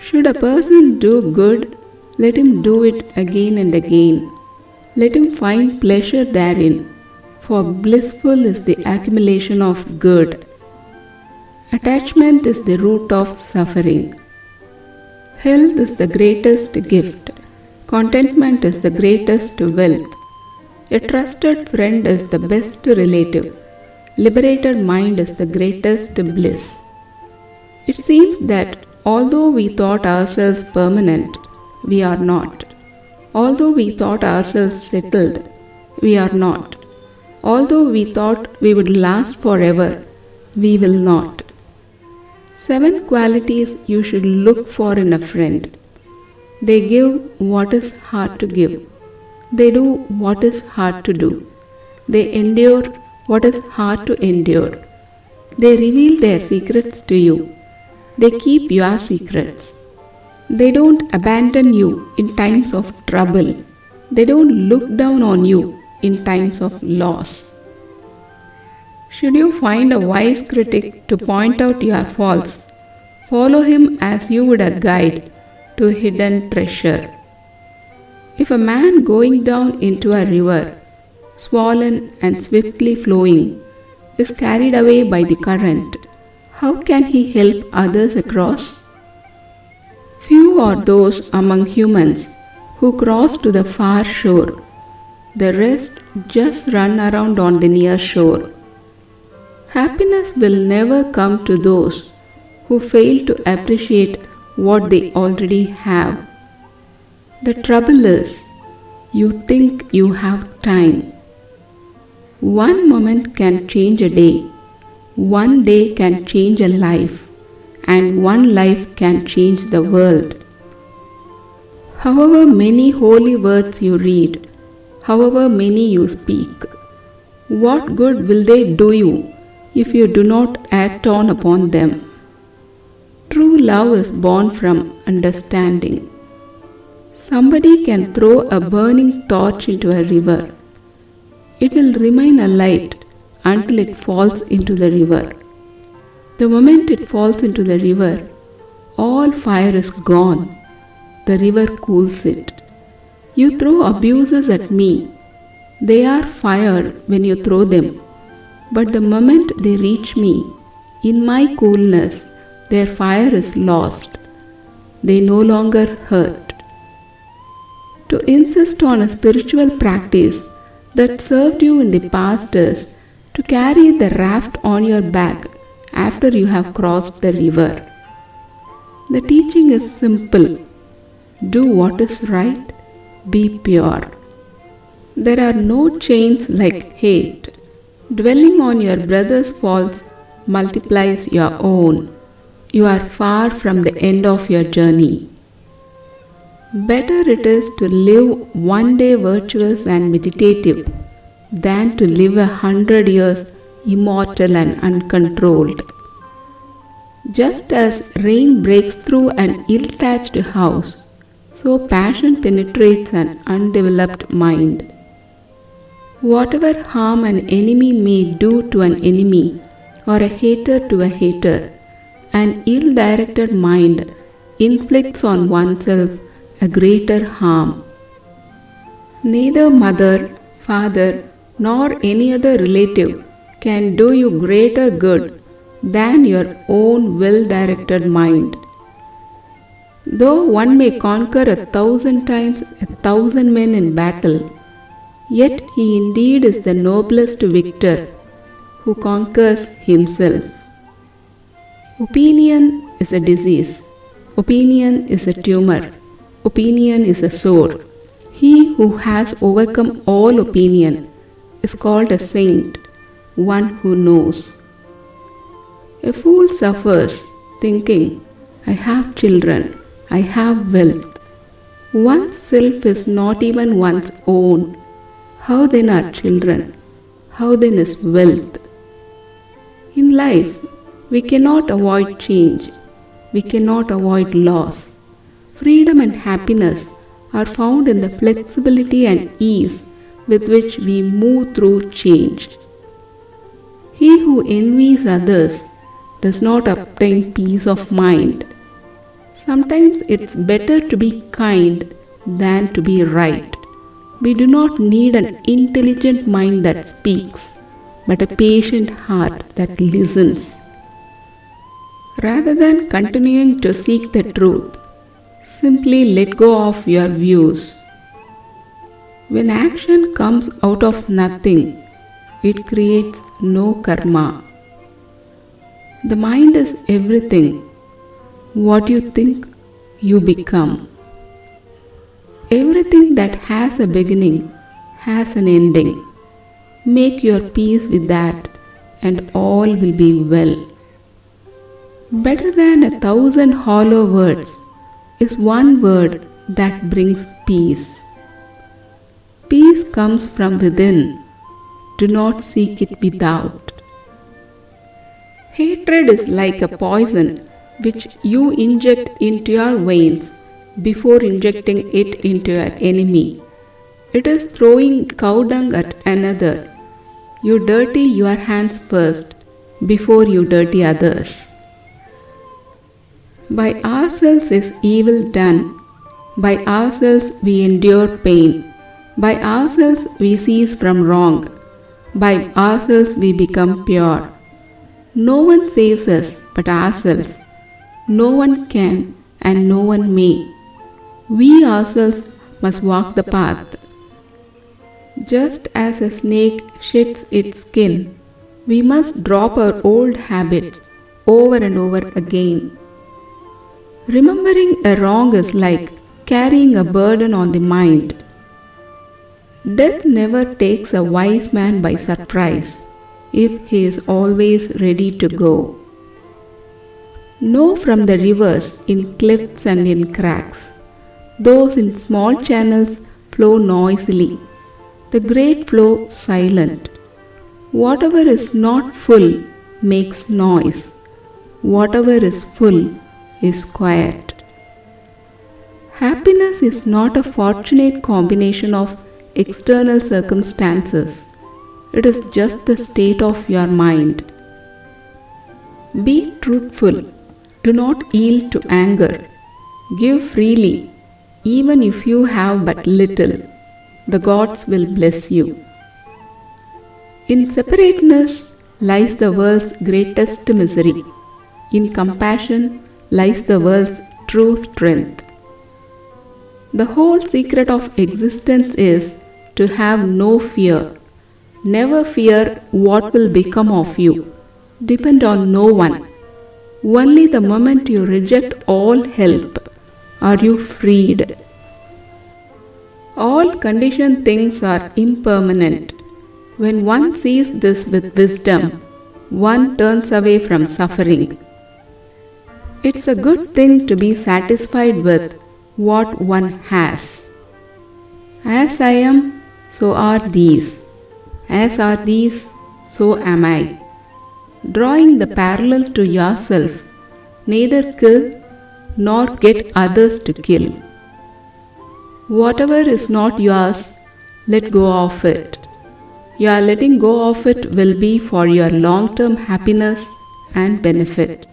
Should a person do good, let him do it again and again. Let him find pleasure therein, for blissful is the accumulation of good. Attachment is the root of suffering. Health is the greatest gift. Contentment is the greatest wealth. A trusted friend is the best relative. Liberated mind is the greatest bliss. It seems that although we thought ourselves permanent, we are not. Although we thought ourselves settled, we are not. Although we thought we would last forever, we will not. 7 qualities you should look for in a friend. They give what is hard to give. They do what is hard to do. They endure what is hard to endure. They reveal their secrets to you. They keep your secrets. They don't abandon you in times of trouble. They don't look down on you in times of loss. Should you find a wise critic to point out your faults, follow him as you would a guide to hidden treasure. If a man going down into a river, swollen and swiftly flowing, is carried away by the current, how can he help others across? Few are those among humans who cross to the far shore. The rest just run around on the near shore. Happiness will never come to those who fail to appreciate what they already have. The trouble is, you think you have time. One moment can change a day. One day can change a life. And one life can change the world. However many holy words you read, however many you speak, what good will they do you if you do not act on upon them? True love is born from understanding. Somebody can throw a burning torch into a river. It will remain alight until it falls into the river. The moment it falls into the river, all fire is gone. The river cools it. You throw abuses at me. They are fire when you throw them. But the moment they reach me, in my coolness, their fire is lost. They no longer hurt. To insist on a spiritual practice that served you in the past is to carry the raft on your back after you have crossed the river. The teaching is simple. Do what is right. Be pure. There are no chains like hate. Dwelling on your brother's faults multiplies your own. You are far from the end of your journey. Better it is to live one day virtuous and meditative than to live 100 years immortal and uncontrolled. Just as rain breaks through an ill-thatched house, so passion penetrates an undeveloped mind. Whatever harm an enemy may do to an enemy, or a hater to a hater, an ill-directed mind inflicts on oneself a greater harm. Neither mother, father, nor any other relative can do you greater good than your own well-directed mind. Though one may conquer 1,000 times 1,000 men in battle, yet he indeed is the noblest victor who conquers himself. Opinion is a disease. Opinion is a tumor. Opinion is a sore. He who has overcome all opinion is called a saint, one who knows. A fool suffers, thinking, I have children, I have wealth. One's self is not even one's own. How then are children? How then is wealth? In life, we cannot avoid change. We cannot avoid loss. Freedom and happiness are found in the flexibility and ease with which we move through change. He who envies others does not obtain peace of mind. Sometimes it's better to be kind than to be right. We do not need an intelligent mind that speaks, but a patient heart that listens. Rather than continuing to seek the truth, simply let go of your views. When action comes out of nothing, it creates no karma. The mind is everything. What you think, you become. Everything that has a beginning has an ending. Make your peace with that, and all will be well. Better than 1,000 hollow words is one word that brings peace. Peace comes from within. Do not seek it without. Hatred is like a poison which you inject into your veins before injecting it into your enemy. It is throwing cow dung at another. You dirty your hands first before you dirty others. By ourselves is evil done. By ourselves we endure pain. By ourselves we cease from wrong. By ourselves we become pure. No one saves us but ourselves. No one can and no one may. We ourselves must walk the path. Just as a snake sheds its skin, we must drop our old habits over and over again. Remembering a wrong is like carrying a burden on the mind. Death never takes a wise man by surprise if he is always ready to go. Know from the rivers in clefts and in cracks. Those in small channels flow noisily, the great flow silent. Whatever is not full makes noise. Whatever is full is quiet. Happiness is not a fortunate combination of external circumstances. It is just the state of your mind. Be truthful. Do not yield to anger. Give freely, even if you have but little. The gods will bless you. In separateness lies the world's greatest misery. In compassion lies the world's true strength. The whole secret of existence is to have no fear. Never fear what will become of you. Depend on no one. Only the moment you reject all help are you freed. All conditioned things are impermanent. When one sees this with wisdom, one turns away from suffering. It's a good thing to be satisfied with what one has. As I am, so are these. As are these, so am I. Drawing the parallel to yourself, neither kill nor get others to kill. Whatever is not yours, let go of it. Your letting go of it will be for your long-term happiness and benefit.